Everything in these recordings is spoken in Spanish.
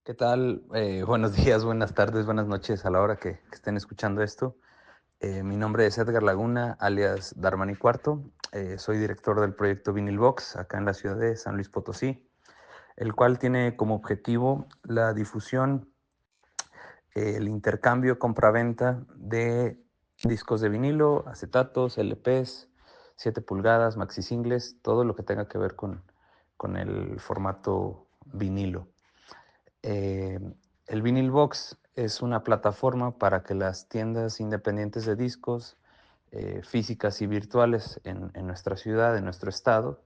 ¿Qué tal? Buenos días, buenas tardes, buenas noches a la hora que estén escuchando esto. Mi nombre es Edgar Laguna, alias Darmani Cuarto. Soy director del proyecto Vinyl Box acá en la ciudad de San Luis Potosí, el cual tiene como objetivo la difusión, el intercambio, compraventa de discos de vinilo, acetatos, LPs, 7 pulgadas, maxi singles, todo lo que tenga que ver con el formato vinilo. Eh, el Vinyl Box es una plataforma para que las tiendas independientes de discos, físicas y virtuales en nuestra ciudad, en nuestro estado,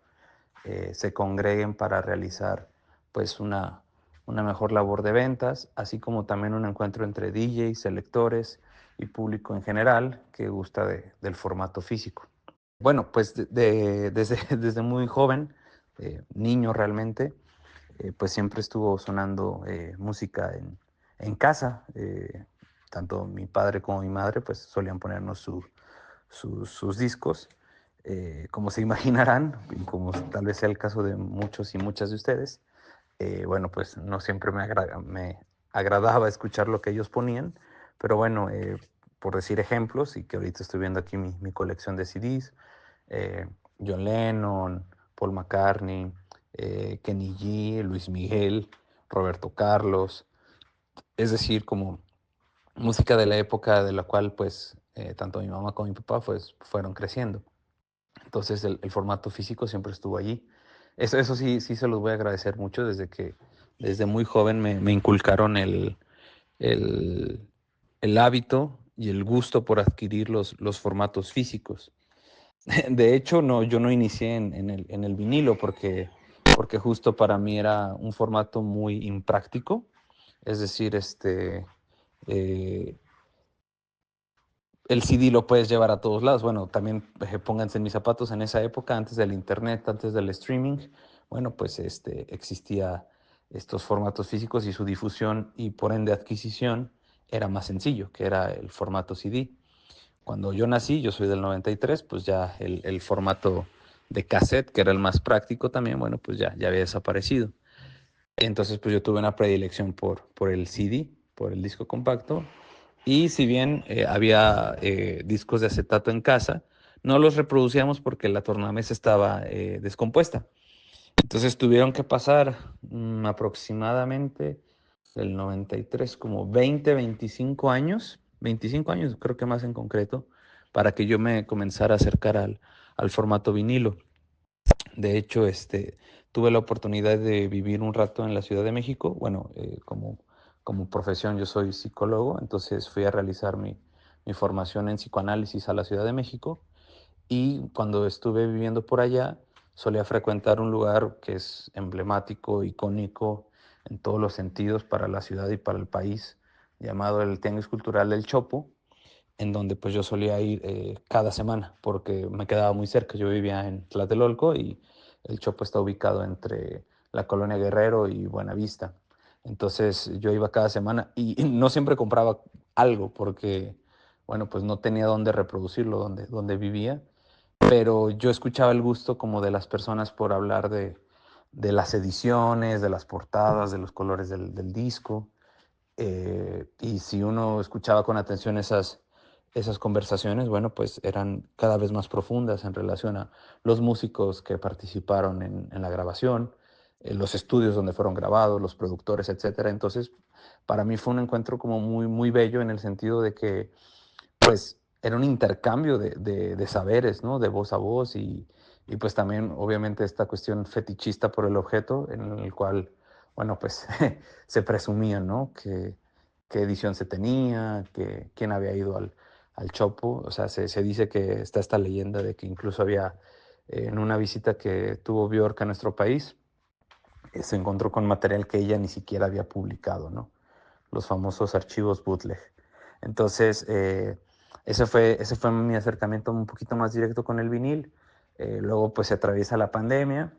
se congreguen para realizar pues una mejor labor de ventas, así como también un encuentro entre DJs, selectores y público en general que gusta del formato físico. Bueno, pues desde muy joven, niño realmente, pues siempre estuvo sonando música en casa. Tanto mi padre como mi madre pues solían ponernos sus discos. Como se imaginarán, y como tal vez sea el caso de muchos y muchas de ustedes, bueno, pues no siempre me agradaba escuchar lo que ellos ponían, pero bueno, por decir ejemplos, y que ahorita estoy viendo aquí mi colección de CDs, eh, John Lennon, Paul McCartney, Kenny G, Luis Miguel, Roberto Carlos, es decir, como música de la época de la cual pues tanto mi mamá como mi papá pues fueron creciendo. Entonces el formato físico siempre estuvo allí. Eso sí, sí se los voy a agradecer mucho desde muy joven me inculcaron el, el hábito y el gusto por adquirir los formatos físicos. De hecho, no, yo no inicié en el vinilo porque justo para mí era un formato muy impráctico. Es decir, eh, el CD lo puedes llevar a todos lados. Bueno, también pónganse en mis zapatos en esa época, antes del internet, antes del streaming. Bueno, pues existía estos formatos físicos y su difusión y por ende adquisición era más sencillo, que era el formato CD. Cuando yo nací, yo soy del 93, pues ya el formato de cassette, que era el más práctico también, bueno, pues ya había desaparecido. Entonces, pues yo tuve una predilección por el CD, por el disco compacto. Y si bien había discos de acetato en casa, no los reproducíamos porque la tornamesa estaba descompuesta. Entonces tuvieron que pasar aproximadamente del 93, como 20, 25 años creo que más en concreto, para que yo me comenzara a acercar al formato vinilo. De hecho, tuve la oportunidad de vivir un rato en la Ciudad de México. Bueno, como profesión yo soy psicólogo, entonces fui a realizar mi formación en psicoanálisis a la Ciudad de México y cuando estuve viviendo por allá solía frecuentar un lugar que es emblemático, icónico en todos los sentidos para la ciudad y para el país, llamado el Tianguis Cultural del Chopo, en donde pues yo solía ir cada semana porque me quedaba muy cerca. Yo vivía en Tlatelolco y el Chopo está ubicado entre la colonia Guerrero y Buenavista. Entonces yo iba cada semana y no siempre compraba algo porque, bueno, pues no tenía dónde reproducirlo, donde vivía, pero yo escuchaba el gusto como de las personas por hablar de las ediciones, de las portadas, de los colores del disco. Y si uno escuchaba con atención esas conversaciones, bueno, pues eran cada vez más profundas en relación a los músicos que participaron en la grabación, los estudios donde fueron grabados, los productores, etcétera. Entonces, para mí fue un encuentro como muy, muy bello en el sentido de que, pues, era un intercambio de saberes, ¿no? De voz a voz y pues también, obviamente, esta cuestión fetichista por el objeto en el cual, bueno, pues se presumía, ¿no? Qué edición se tenía, quién había ido al Chopo. O sea, se dice que está esta leyenda de que incluso había, en una visita que tuvo Bjork a nuestro país, se encontró con material que ella ni siquiera había publicado, ¿no? Los famosos archivos bootleg. Entonces, ese fue mi acercamiento un poquito más directo con el vinil. Luego, pues se atraviesa la pandemia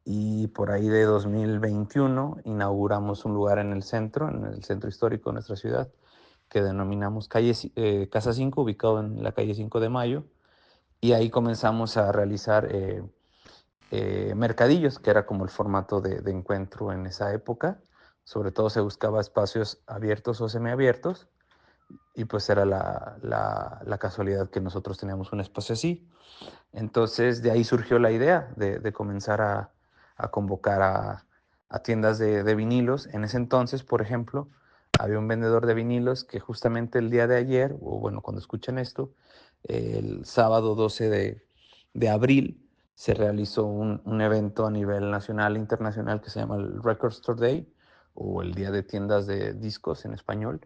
y por ahí de 2021 inauguramos un lugar en el centro histórico de nuestra ciudad, que denominamos Casa 5, ubicado en la calle 5 de Mayo, y ahí comenzamos a realizar mercadillos, que era como el formato de encuentro en esa época, sobre todo se buscaba espacios abiertos o semiabiertos, y pues era la casualidad que nosotros teníamos un espacio así. Entonces de ahí surgió la idea de comenzar a convocar a tiendas de vinilos. En ese entonces, por ejemplo, había un vendedor de vinilos que justamente el día de ayer, o bueno, cuando escuchen esto, el sábado 12 de abril, se realizó un evento a nivel nacional e internacional que se llama el Record Store Day, o el Día de Tiendas de Discos en español,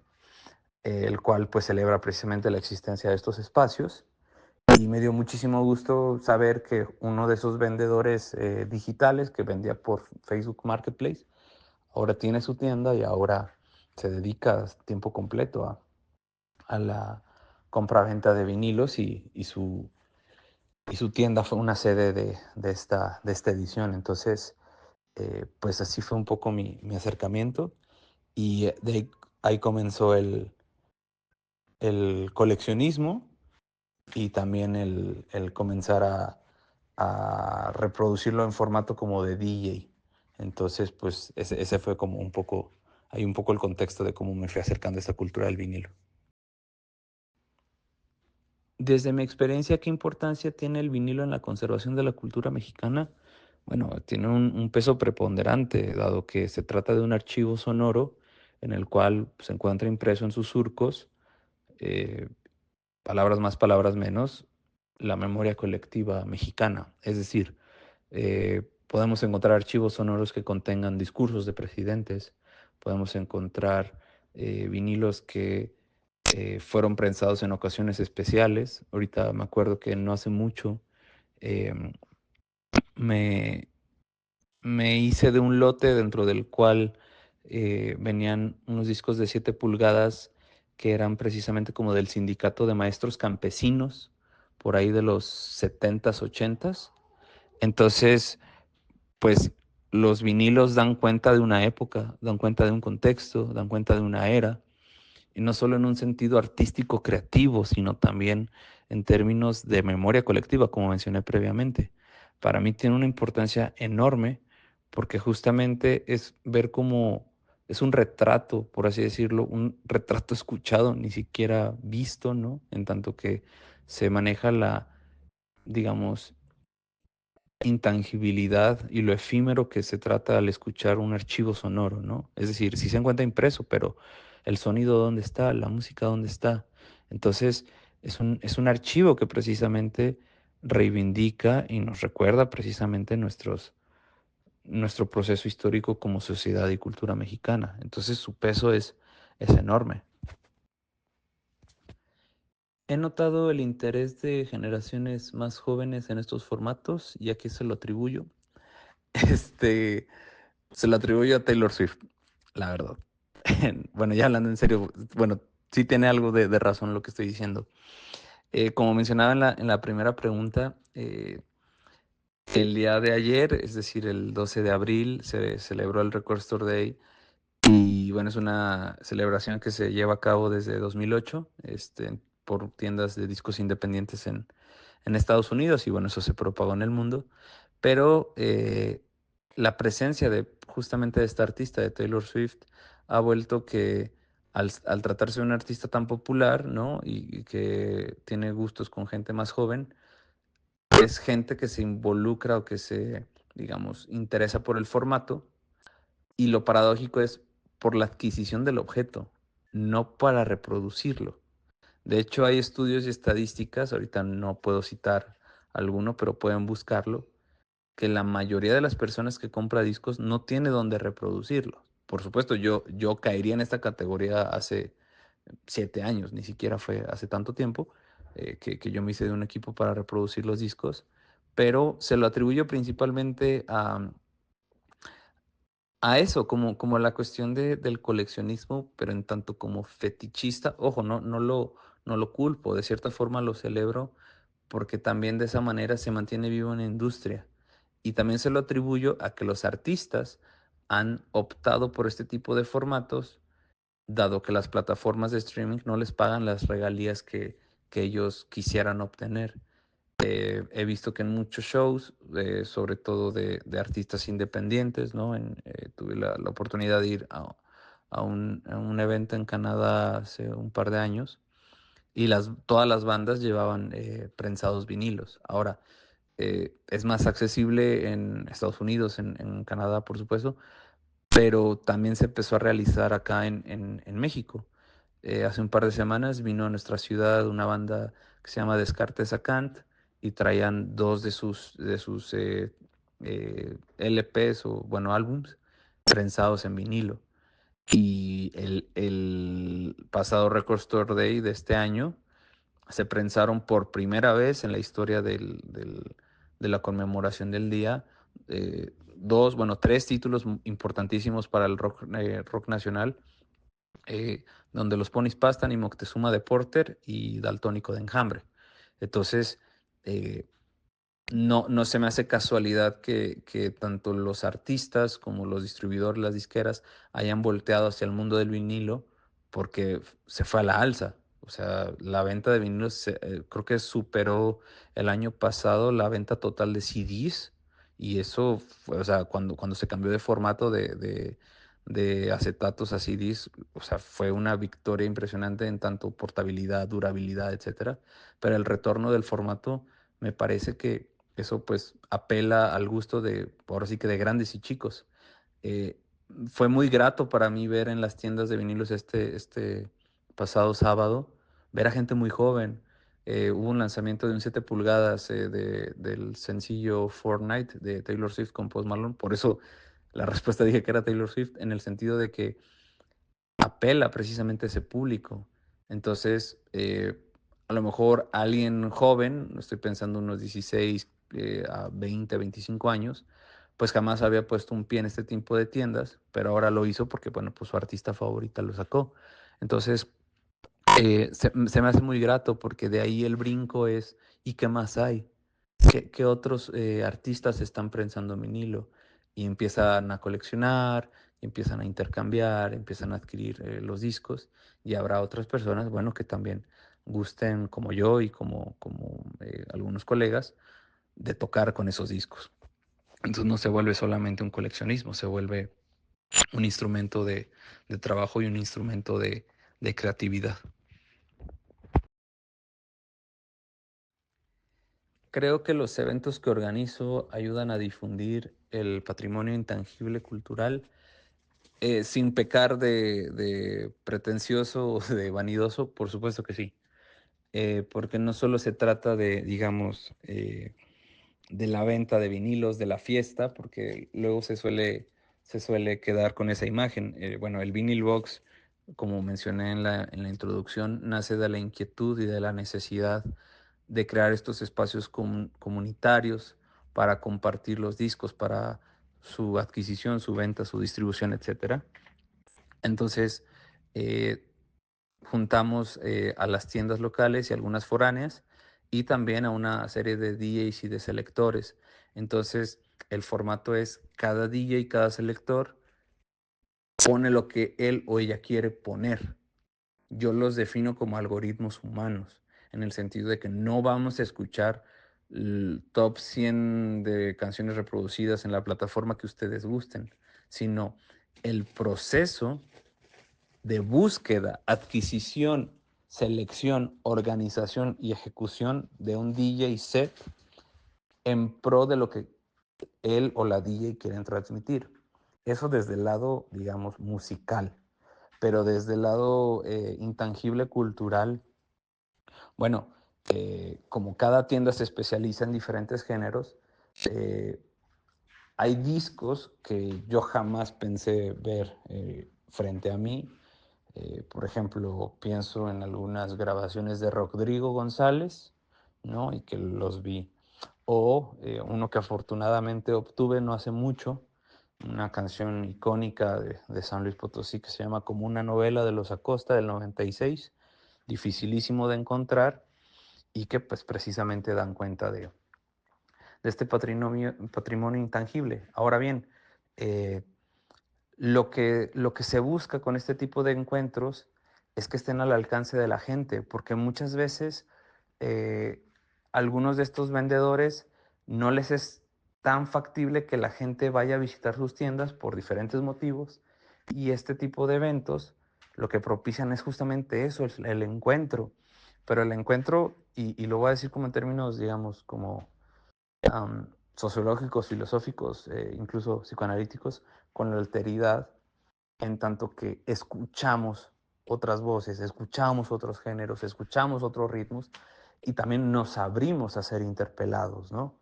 el cual pues celebra precisamente la existencia de estos espacios. Y me dio muchísimo gusto saber que uno de esos vendedores digitales que vendía por Facebook Marketplace ahora tiene su tienda y ahora se dedica a tiempo completo a la compra-venta de vinilos, y su tienda fue una sede de esta edición. Entonces, pues así fue un poco mi acercamiento, y ahí comenzó el coleccionismo, y también el comenzar a reproducirlo en formato como de DJ. Entonces, pues ese fue como un poco, hay un poco el contexto de cómo me fui acercando a esta cultura del vinilo. Desde mi experiencia, ¿qué importancia tiene el vinilo en la conservación de la cultura mexicana? Bueno, tiene un peso preponderante, dado que se trata de un archivo sonoro en el cual se encuentra impreso en sus surcos, eh, palabras más, palabras menos, la memoria colectiva mexicana. Es decir, podemos encontrar archivos sonoros que contengan discursos de presidentes, podemos encontrar vinilos que fueron prensados en ocasiones especiales. Ahorita me acuerdo que no hace mucho eh, me, me hice de un lote dentro del cual venían unos discos de 7 pulgadas que eran precisamente como del sindicato de maestros campesinos, por ahí de los 70s, 80s. Entonces, pues los vinilos dan cuenta de una época, dan cuenta de un contexto, dan cuenta de una era, y no solo en un sentido artístico creativo, sino también en términos de memoria colectiva, como mencioné previamente. Para mí tiene una importancia enorme, porque justamente es ver cómo es un retrato, por así decirlo, un retrato escuchado, ni siquiera visto, ¿no? En tanto que se maneja la, digamos, intangibilidad y lo efímero que se trata al escuchar un archivo sonoro, ¿no? Es decir, sí se encuentra impreso, pero el sonido dónde está, la música dónde está. Entonces, es un archivo que precisamente reivindica y nos recuerda precisamente nuestro proceso histórico como sociedad y cultura mexicana. Entonces, su peso es enorme. He notado el interés de generaciones más jóvenes en estos formatos, y a qué se lo atribuyo. Este, Se lo atribuyo a Taylor Swift, la verdad. Bueno, ya hablando en serio, bueno, sí tiene algo de razón lo que estoy diciendo. Como mencionaba en la primera pregunta, el día de ayer, es decir, el 12 de abril, se celebró el Record Store Day. Y bueno, es una celebración que se lleva a cabo desde 2008, por tiendas de discos independientes en Estados Unidos, y bueno, eso se propagó en el mundo. Pero la presencia de justamente de esta artista, de Taylor Swift, ha vuelto que al tratarse de un artista tan popular, ¿no? Y que tiene gustos con gente más joven, es gente que se involucra o que se, digamos, interesa por el formato, y lo paradójico es por la adquisición del objeto, no para reproducirlo. De hecho, hay estudios y estadísticas, ahorita no puedo citar alguno, pero pueden buscarlo, que la mayoría de las personas que compra discos no tiene dónde reproducirlos. Por supuesto, yo caería en esta categoría hace 7 años, ni siquiera fue hace tanto tiempo que yo me hice de un equipo para reproducir los discos, pero se lo atribuyo principalmente a eso, como la cuestión del coleccionismo, pero en tanto como fetichista. Ojo, no lo culpo, de cierta forma lo celebro, porque también de esa manera se mantiene viva una industria. Y también se lo atribuyo a que los artistas han optado por este tipo de formatos, dado que las plataformas de streaming no les pagan las regalías que ellos quisieran obtener. He visto que en muchos shows, sobre todo de artistas independientes, ¿no? Tuve la oportunidad de ir a un evento en Canadá hace un par de años y todas las bandas llevaban prensados vinilos. Ahora, es más accesible en Estados Unidos, en Canadá, por supuesto, pero también se empezó a realizar acá en México. Hace un par de semanas vino a nuestra ciudad una banda que se llama Descartes Acant y traían dos de sus LPs o, bueno, álbums prensados en vinilo. Y el pasado Record Store Day de este año se prensaron por primera vez en la historia de la conmemoración del día, tres títulos importantísimos para el rock nacional, donde los Ponis Pastan y Moctezuma de Porter y Daltónico de Enjambre. Entonces, eh, no se me hace casualidad que tanto los artistas como los distribuidores, las disqueras, hayan volteado hacia el mundo del vinilo porque se fue a la alza. O sea, la venta de vinilos creo que superó el año pasado la venta total de CDs y eso fue, o sea, cuando se cambió de formato de acetatos a CDs, o sea, fue una victoria impresionante en tanto portabilidad, durabilidad, etcétera. Pero el retorno del formato me parece que eso pues apela al gusto de, ahora sí que de grandes y chicos. Eh, Fue muy grato para mí ver en las tiendas de vinilos este pasado sábado, ver a gente muy joven. Hubo un lanzamiento de un 7 pulgadas del sencillo Fortnite de Taylor Swift con Post Malone. Por eso la respuesta dije que era Taylor Swift, en el sentido de que apela precisamente a ese público. Entonces, a lo mejor alguien joven, estoy pensando unos 16 a 20, 25 años, pues jamás había puesto un pie en este tipo de tiendas, pero ahora lo hizo porque, bueno, pues su artista favorita lo sacó. Entonces, se me hace muy grato porque de ahí el brinco es, ¿y qué más hay? ¿Qué otros artistas están prensando vinilo? Y empiezan a coleccionar, y empiezan a intercambiar, empiezan a adquirir los discos y habrá otras personas, bueno, que también gusten como yo y como algunos colegas de tocar con esos discos. Entonces no se vuelve solamente un coleccionismo, se vuelve un instrumento de trabajo y un instrumento de creatividad. Creo que los eventos que organizo ayudan a difundir el patrimonio intangible cultural sin pecar de pretencioso o de vanidoso, por supuesto que sí. Porque no solo se trata de, digamos, de la venta de vinilos, de la fiesta, porque luego se suele quedar con esa imagen. Bueno, el Vinyl Box, como mencioné en la introducción, nace de la inquietud y de la necesidad de crear estos espacios comunitarios para compartir los discos, para su adquisición, su venta, su distribución, etcétera. Entonces, eh, juntamos a las tiendas locales y algunas foráneas y también a una serie de DJs y de selectores. Entonces, el formato es cada DJ y cada selector pone lo que él o ella quiere poner. Yo los defino como algoritmos humanos, en el sentido de que no vamos a escuchar el top 100 de canciones reproducidas en la plataforma que ustedes gusten, sino el proceso de búsqueda, adquisición, selección, organización y ejecución de un DJ set en pro de lo que él o la DJ quieren transmitir. Eso desde el lado, digamos, musical, pero desde el lado intangible cultural, bueno, como cada tienda se especializa en diferentes géneros, eh, hay discos que yo jamás pensé ver frente a mí. Por ejemplo, pienso en algunas grabaciones de Rodrigo González, ¿no? Y que los vi. O uno que afortunadamente obtuve no hace mucho, una canción icónica de San Luis Potosí que se llama Como una novela de los Acosta del 96, dificilísimo de encontrar y que pues precisamente dan cuenta de este patrimonio intangible. Ahora bien, eh, lo que se busca con este tipo de encuentros es que estén al alcance de la gente, porque muchas veces eh, algunos de estos vendedores no les es tan factible que la gente vaya a visitar sus tiendas por diferentes motivos, y este tipo de eventos lo que propician es justamente eso, el encuentro. Pero el encuentro, y lo voy a decir como en términos, digamos, como sociológicos, filosóficos, incluso psicoanalíticos, con la alteridad, en tanto que escuchamos otras voces, escuchamos otros géneros, escuchamos otros ritmos y también nos abrimos a ser interpelados, ¿no?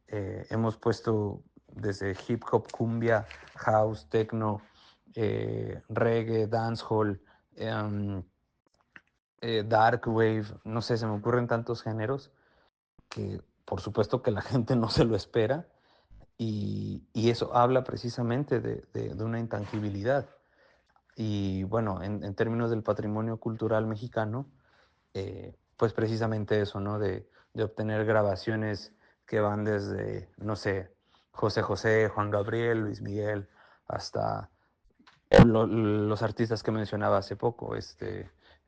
Hemos puesto desde hip hop, cumbia, house, techno, reggae, dancehall, dark wave, no sé, se me ocurren tantos géneros que por supuesto que la gente no se lo espera, y eso habla precisamente de una intangibilidad. Y bueno, en términos del patrimonio cultural mexicano, pues precisamente eso, ¿no? De obtener grabaciones que van desde, no sé, José José, Juan Gabriel, Luis Miguel, hasta los artistas que mencionaba hace poco,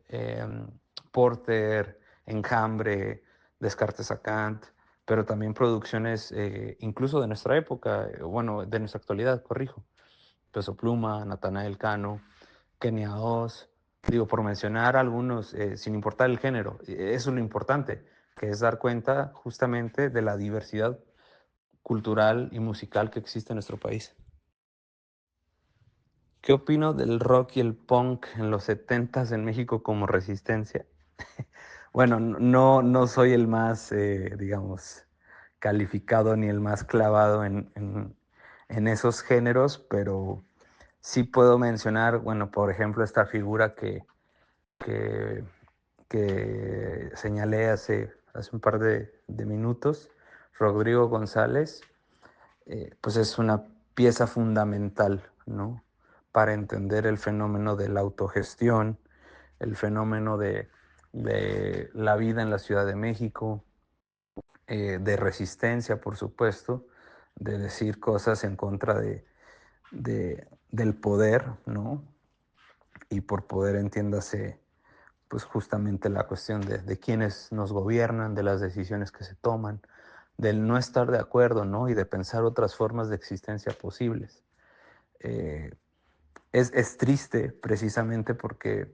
eh, Porter, Enjambre, Descartes a Kant, pero también producciones incluso de nuestra época, bueno, de nuestra actualidad, corrijo. Peso Pluma, Natanael Cano, Kenia Oz, digo, por mencionar algunos, sin importar el género. Eso es lo importante, que es dar cuenta justamente de la diversidad cultural y musical que existe en nuestro país. ¿Qué opino del rock y el punk en los 70s en México como resistencia? Bueno, no soy el más, digamos, calificado ni el más clavado en esos géneros, pero sí puedo mencionar, bueno, por ejemplo, esta figura que, que señalé hace un par de minutos, Rodrigo González, pues es una pieza fundamental, ¿no? Para entender el fenómeno de la autogestión, el fenómeno de la vida en la Ciudad de México, de resistencia, por supuesto, de decir cosas en contra del poder, ¿no? Y por poder entiéndase, pues justamente la cuestión de quiénes nos gobiernan, de las decisiones que se toman, del no estar de acuerdo, ¿no? Y de pensar otras formas de existencia posibles. Eh, es triste precisamente porque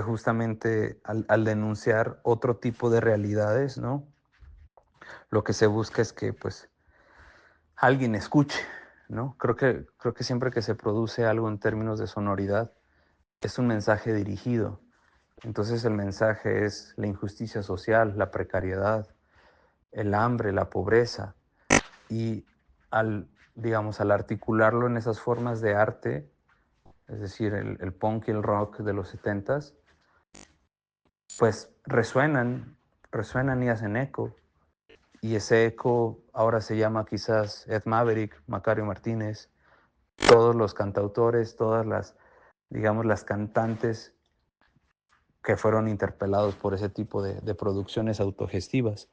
justamente al denunciar otro tipo de realidades, ¿no? Lo que se busca es que pues alguien escuche, ¿no? Creo que siempre que se produce algo en términos de sonoridad, es un mensaje dirigido. Entonces el mensaje es la injusticia social, la precariedad, el hambre, la pobreza. Y digamos, al articularlo en esas formas de arte, es decir, el punk y el rock de los 70s, pues resuenan y hacen eco. Y ese eco ahora se llama quizás Ed Maverick, Macario Martínez, todos los cantautores, todas digamos, las cantantes que fueron interpelados por ese tipo de producciones autogestivas.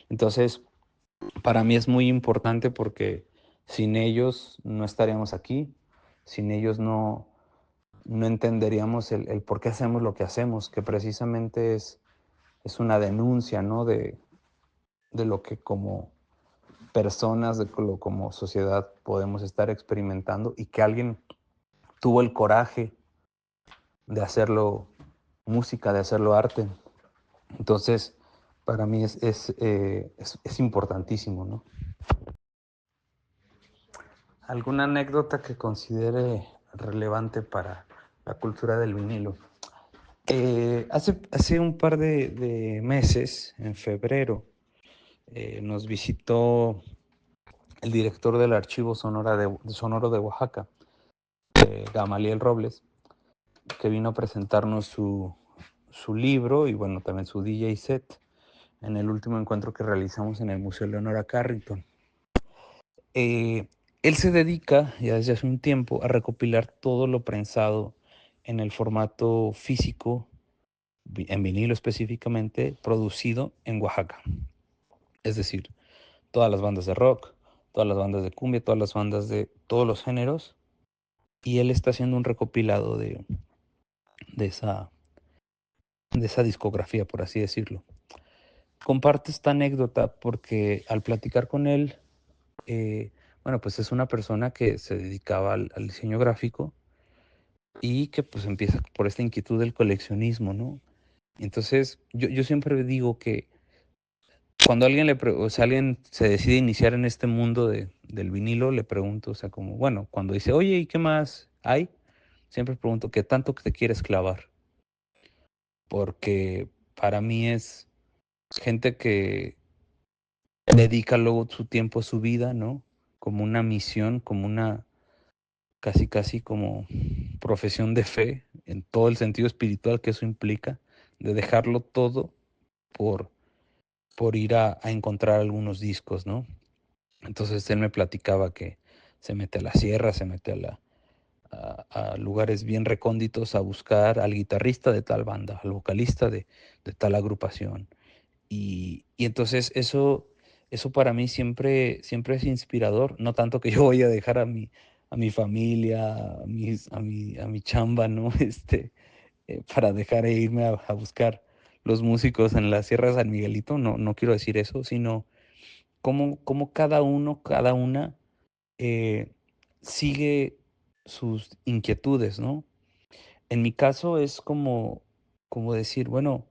Entonces, para mí es muy importante porque sin ellos no estaríamos aquí, sin ellos no entenderíamos el por qué hacemos lo que hacemos, que precisamente es una denuncia, ¿no? De lo que como personas, como sociedad podemos estar experimentando, y que alguien tuvo el coraje de hacerlo música, de hacerlo arte. Entonces, para mí es importantísimo, ¿no? ¿Alguna anécdota que considere relevante para la cultura del vinilo? Hace un par de meses, en febrero, nos visitó el director del Archivo Sonoro de Oaxaca, Gamaliel Robles, que vino a presentarnos su libro y bueno, también su DJ set en el último encuentro que realizamos en el Museo Leonora Carrington. Él se dedica ya desde hace un tiempo a recopilar todo lo prensado en el formato físico, en vinilo específicamente, producido en Oaxaca. Es decir, todas las bandas de rock, todas las bandas de cumbia, todas las bandas de todos los géneros. Y él está haciendo un recopilado de esa discografía, por así decirlo. comparto esta anécdota porque al platicar con él, eh, bueno, pues es una persona que se dedicaba al diseño gráfico y que pues empieza por esta inquietud del coleccionismo, ¿no? Entonces, yo siempre digo que cuando alguien o sea, alguien se decide iniciar en este mundo del vinilo, le pregunto, o sea, como, bueno, cuando dice, oye, ¿y qué más hay? Siempre pregunto, ¿qué tanto que te quieres clavar? Porque para mí es gente que dedica luego su tiempo, su vida, ¿no? Como una misión, como una, casi, casi como profesión de fe, en todo el sentido espiritual que eso implica, de dejarlo todo por, por ir a encontrar algunos discos, ¿no? Entonces él me platicaba que se mete a la sierra, se mete a lugares bien recónditos a buscar al guitarrista de tal banda, al vocalista de tal agrupación. Y entonces eso para mí siempre es inspirador, no tanto que yo voy a dejar a mi familia, a mi chamba, ¿no? Para dejar e irme a buscar los músicos en la Sierra de San Miguelito, no, no quiero decir eso, sino cómo cada uno, cada una eh, sigue sus inquietudes, ¿no? En mi caso es como decir, bueno,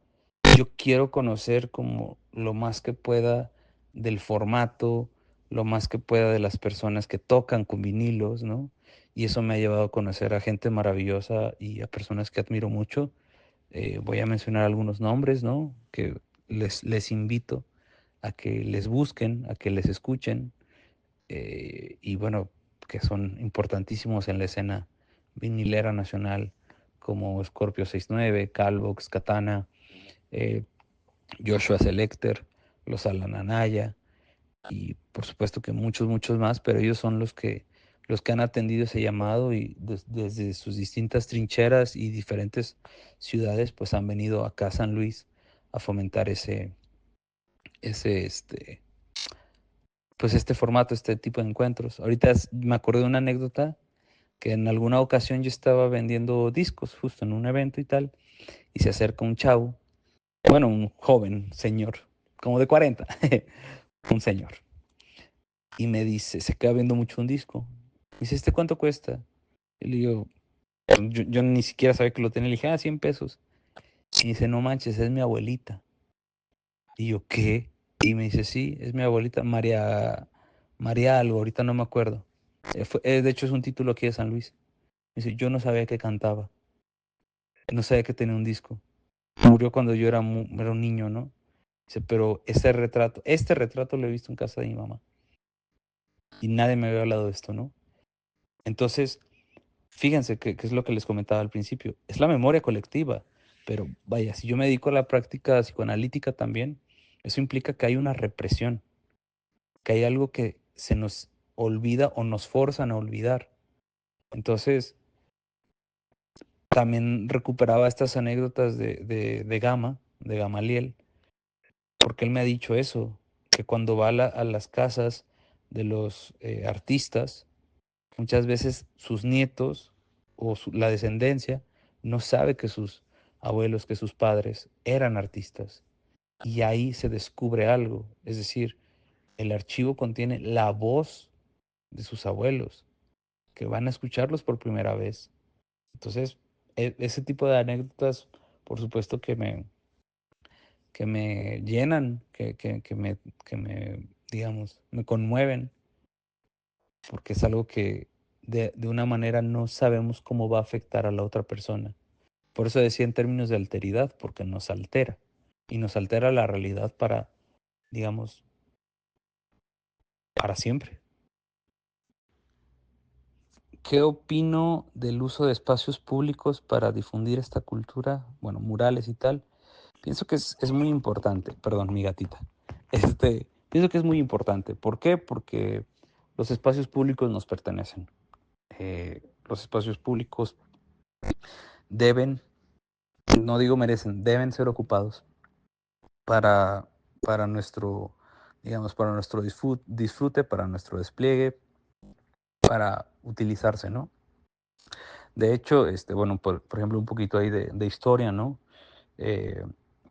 yo quiero conocer como lo más que pueda del formato, lo más que pueda de las personas que tocan con vinilos, ¿no? Y eso me ha llevado a conocer a gente maravillosa y a personas que admiro mucho. Voy a mencionar algunos nombres, ¿no? Que les invito a que les busquen, a que les escuchen, y bueno, que son importantísimos en la escena vinilera nacional, como Scorpio 69, Calvox, Katana, eh, Joshua Selecter, los Alan Anaya, y por supuesto que muchos, muchos más, pero ellos son los que han atendido ese llamado y desde sus distintas trincheras y diferentes ciudades, pues han venido acá a San Luis a fomentar ese, pues este formato, este tipo de encuentros. Ahorita me acordé de una anécdota que en alguna ocasión yo estaba vendiendo discos justo en un evento y tal, y se acerca un chavo, bueno, un joven señor, como de 40, un señor, y me dice, se queda viendo mucho un disco. Me dice, ¿este cuánto cuesta? Y le digo, yo ni siquiera sabía que lo tenía. Le dije, 100 pesos. Y dice, no manches, es mi abuelita. Y yo, ¿qué? Y me dice, sí, es mi abuelita, María algo, ahorita no me acuerdo. De hecho, es un título aquí de San Luis. Me dice, yo no sabía que cantaba, no sabía que tenía un disco. Murió cuando yo era un niño, ¿no? Dice, pero este retrato lo he visto en casa de mi mamá. Y nadie me había hablado de esto, ¿no? Entonces, fíjense que es lo que les comentaba al principio. Es la memoria colectiva. Pero vaya, si yo me dedico a la práctica psicoanalítica también, eso implica que hay una represión, que hay algo que se nos olvida o nos forzan a olvidar. Entonces, también recuperaba estas anécdotas de Gama, de Gamaliel, porque él me ha dicho eso, que cuando va a las casas de los artistas, muchas veces sus nietos o la descendencia no sabe que sus abuelos, que sus padres eran artistas. Y ahí se descubre algo, es decir, el archivo contiene la voz de sus abuelos, que van a escucharlos por primera vez. Entonces, ese tipo de anécdotas, por supuesto que me llenan, que me, digamos, me conmueven, porque es algo que de una manera no sabemos cómo va a afectar a la otra persona. Por eso decía en términos de alteridad, porque nos altera, y nos altera la realidad para, digamos, para siempre. ¿Qué opino del uso de espacios públicos para difundir esta cultura? Bueno, murales y tal. Pienso que es muy importante, perdón, mi gatita. Pienso que es muy importante. ¿Por qué? Porque los espacios públicos nos pertenecen. Los espacios públicos deben, no digo merecen, deben ser ocupados para, para nuestro, digamos, para nuestro disfrute, para nuestro despliegue, para utilizarse, ¿no? De hecho, bueno, por ejemplo, un poquito ahí de historia, ¿no? Eh,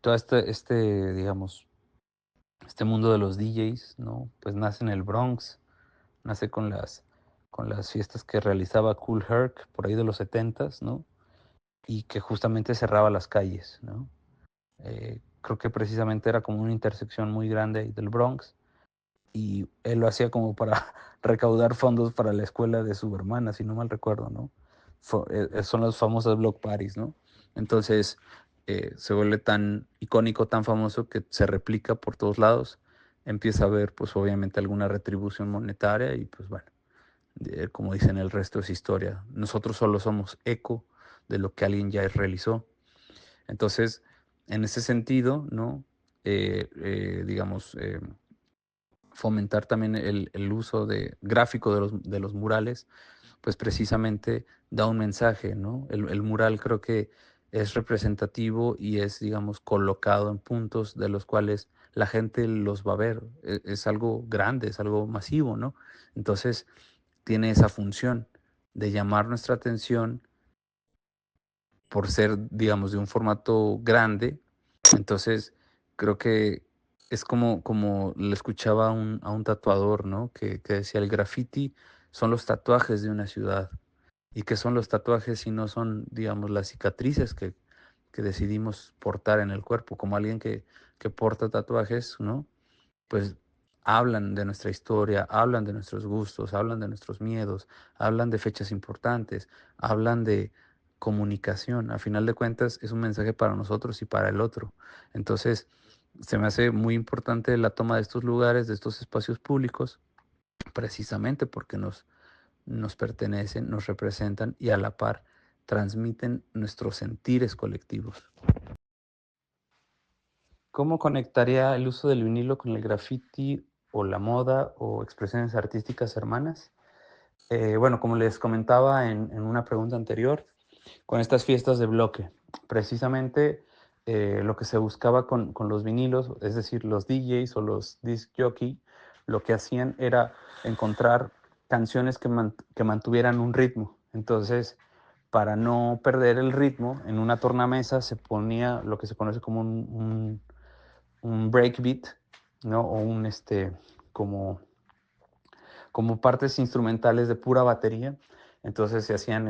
Toda digamos, Este mundo de los DJs, ¿no? Pues nace en el Bronx, nace con las fiestas que realizaba Kool Herc por ahí de los 70s, ¿no? Y que justamente cerraba las calles, ¿no? Creo que precisamente era como una intersección muy grande ahí del Bronx, y él lo hacía como para recaudar fondos para la escuela de su hermana, si no mal recuerdo, ¿no? Son las famosas block parties, ¿no? Entonces se vuelve tan icónico, tan famoso que se replica por todos lados, empieza a haber pues obviamente alguna retribución monetaria y pues bueno, como dicen, el resto es historia. Nosotros solo somos eco de lo que alguien ya realizó. Entonces, en ese sentido, ¿no? Digamos, fomentar también el uso de gráfico de los murales, pues precisamente da un mensaje, ¿no? El mural creo que es representativo y es, digamos, colocado en puntos de los cuales la gente los va a ver. Es algo grande, es algo masivo, ¿no? Entonces, tiene esa función de llamar nuestra atención por ser, digamos, de un formato grande. Entonces, creo que es como le escuchaba a un tatuador, ¿no? Que decía, el graffiti son los tatuajes de una ciudad. ¿Y qué son los tatuajes si no son, digamos, las cicatrices que decidimos portar en el cuerpo? Como alguien que porta tatuajes, ¿no? Pues hablan de nuestra historia, hablan de nuestros gustos, hablan de nuestros miedos, hablan de fechas importantes, hablan de comunicación. A final de cuentas es un mensaje para nosotros y para el otro. Entonces, se me hace muy importante la toma de estos lugares, de estos espacios públicos, precisamente porque nos pertenecen, nos representan y a la par transmiten nuestros sentires colectivos. ¿Cómo conectaría el uso del vinilo con el graffiti o la moda o expresiones artísticas hermanas? Bueno, como les comentaba en una pregunta anterior, con estas fiestas de bloque, precisamente lo que se buscaba con los vinilos, es decir, los DJs o los disc jockey, lo que hacían era encontrar canciones que mantuvieran un ritmo. Entonces, para no perder el ritmo, en una tornamesa se ponía lo que se conoce como un breakbeat, ¿no? O como, como partes instrumentales de pura batería. Entonces se hacían,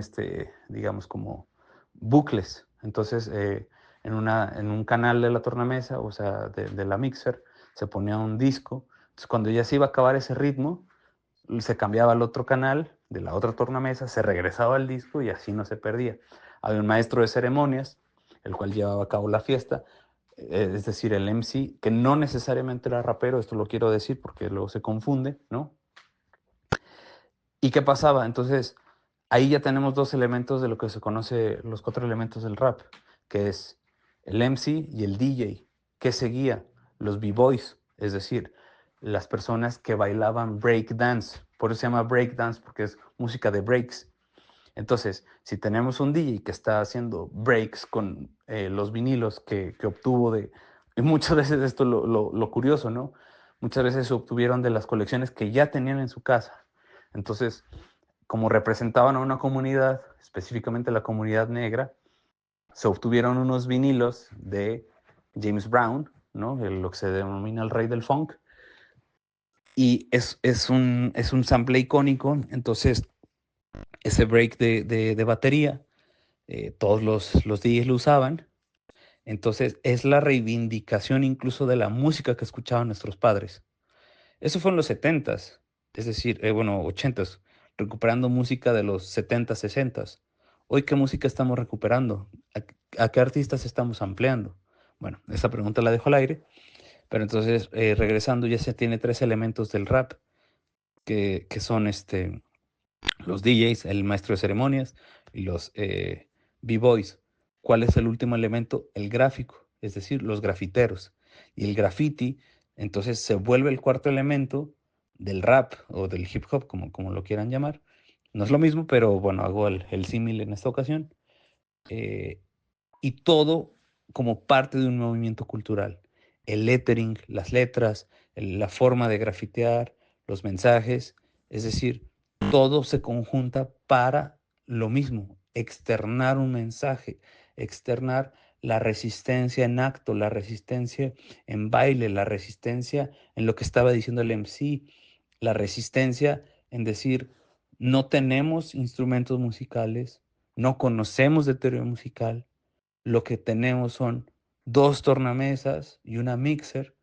digamos, como bucles. Entonces, en un canal de la tornamesa, o sea, de la mixer, se ponía un disco. Entonces, cuando ya se iba a acabar ese ritmo, se cambiaba al otro canal de la otra tornamesa, se regresaba al disco y así no se perdía. Había un maestro de ceremonias, el cual llevaba a cabo la fiesta, es decir, el MC, que no necesariamente era rapero, esto lo quiero decir porque luego se confunde, ¿no? ¿Y qué pasaba? Entonces, ahí ya tenemos dos elementos de lo que se conoce los cuatro elementos del rap, que es el MC y el DJ. ¿Qué seguía? Los b-boys, es decir, las personas que bailaban break dance. Por eso se llama break dance, porque es música de breaks. Entonces, si tenemos un DJ que está haciendo breaks con los vinilos que obtuvo de... Y muchas veces esto es lo curioso, ¿no? Muchas veces se obtuvieron de las colecciones que ya tenían en su casa. Entonces, como representaban a una comunidad, específicamente la comunidad negra, se obtuvieron unos vinilos de James Brown, ¿no? Lo que se denomina el rey del funk, y es un sample icónico. Entonces, ese break de batería, todos los DJs lo usaban. Entonces, es la reivindicación incluso de la música que escuchaban nuestros padres. Eso fue en los 70s, es decir, bueno, 80s, recuperando música de los 70s, 60s. Hoy, ¿qué música estamos recuperando? ¿A qué artistas estamos ampliando? Bueno, esa pregunta la dejo al aire, pero entonces, regresando, ya se tiene tres elementos del rap, que son los DJs, el maestro de ceremonias, y los B-Boys. ¿Cuál es el último elemento? El gráfico, es decir, los grafiteros. Y el graffiti, entonces, se vuelve el cuarto elemento del rap o del hip hop, como lo quieran llamar. No es lo mismo, pero bueno, hago el símil en esta ocasión. Eh, y todo como parte de un movimiento cultural. El lettering, las letras, la forma de grafitear, los mensajes, es decir, todo se conjunta para lo mismo, externar un mensaje, externar la resistencia en acto, la resistencia en baile, la resistencia en lo que estaba diciendo el MC, la resistencia en decir, no tenemos instrumentos musicales, no conocemos de teoría musical, lo que tenemos son dos tornamesas y una mixer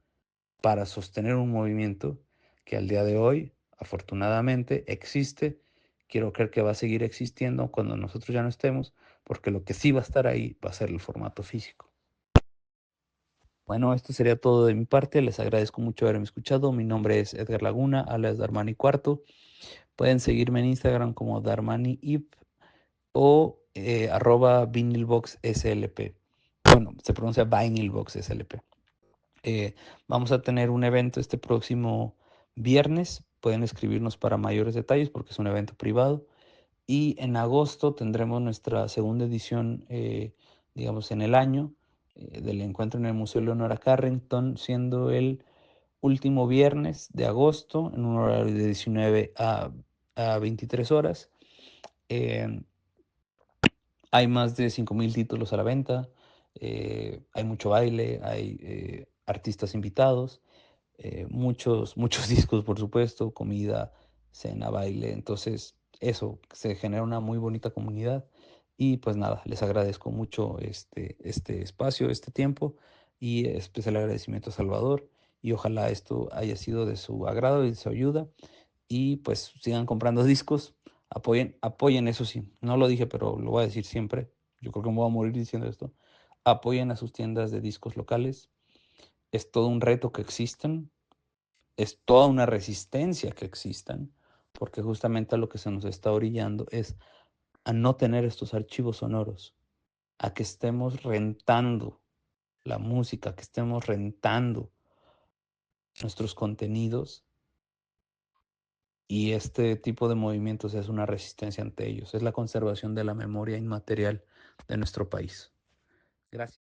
para sostener un movimiento que al día de hoy, afortunadamente, existe. Quiero creer que va a seguir existiendo cuando nosotros ya no estemos, porque lo que sí va a estar ahí va a ser el formato físico. Bueno, esto sería todo de mi parte. Les agradezco mucho haberme escuchado. Mi nombre es Edgar Laguna, alias Darmani Cuarto. Pueden seguirme en Instagram como DarmaniIp o @vinylboxslp. Bueno, se pronuncia vinylboxslp. Vamos a tener un evento este próximo viernes. Pueden escribirnos para mayores detalles porque es un evento privado. Y en agosto tendremos nuestra segunda edición, digamos, en el año del encuentro en el Museo Leonora Carrington, siendo el último viernes de agosto en un horario de 19 a 23 horas. Eh, Hay más de 5.000 títulos a la venta, hay mucho baile, hay artistas invitados, muchos discos, por supuesto, comida, cena, baile. Entonces, eso, se genera una muy bonita comunidad. Y pues nada, les agradezco mucho este espacio, este tiempo y especial agradecimiento a Salvador. Y ojalá esto haya sido de su agrado y de su ayuda. Y pues sigan comprando discos, apoyen, eso sí, no lo dije, pero lo voy a decir siempre, yo creo que me voy a morir diciendo esto, apoyen a sus tiendas de discos locales, es todo un reto que existan, es toda una resistencia que existan, porque justamente a lo que se nos está orillando es a no tener estos archivos sonoros, a que estemos rentando la música, que estemos rentando nuestros contenidos. Y este tipo de movimientos es una resistencia ante ellos, es la conservación de la memoria inmaterial de nuestro país. Gracias.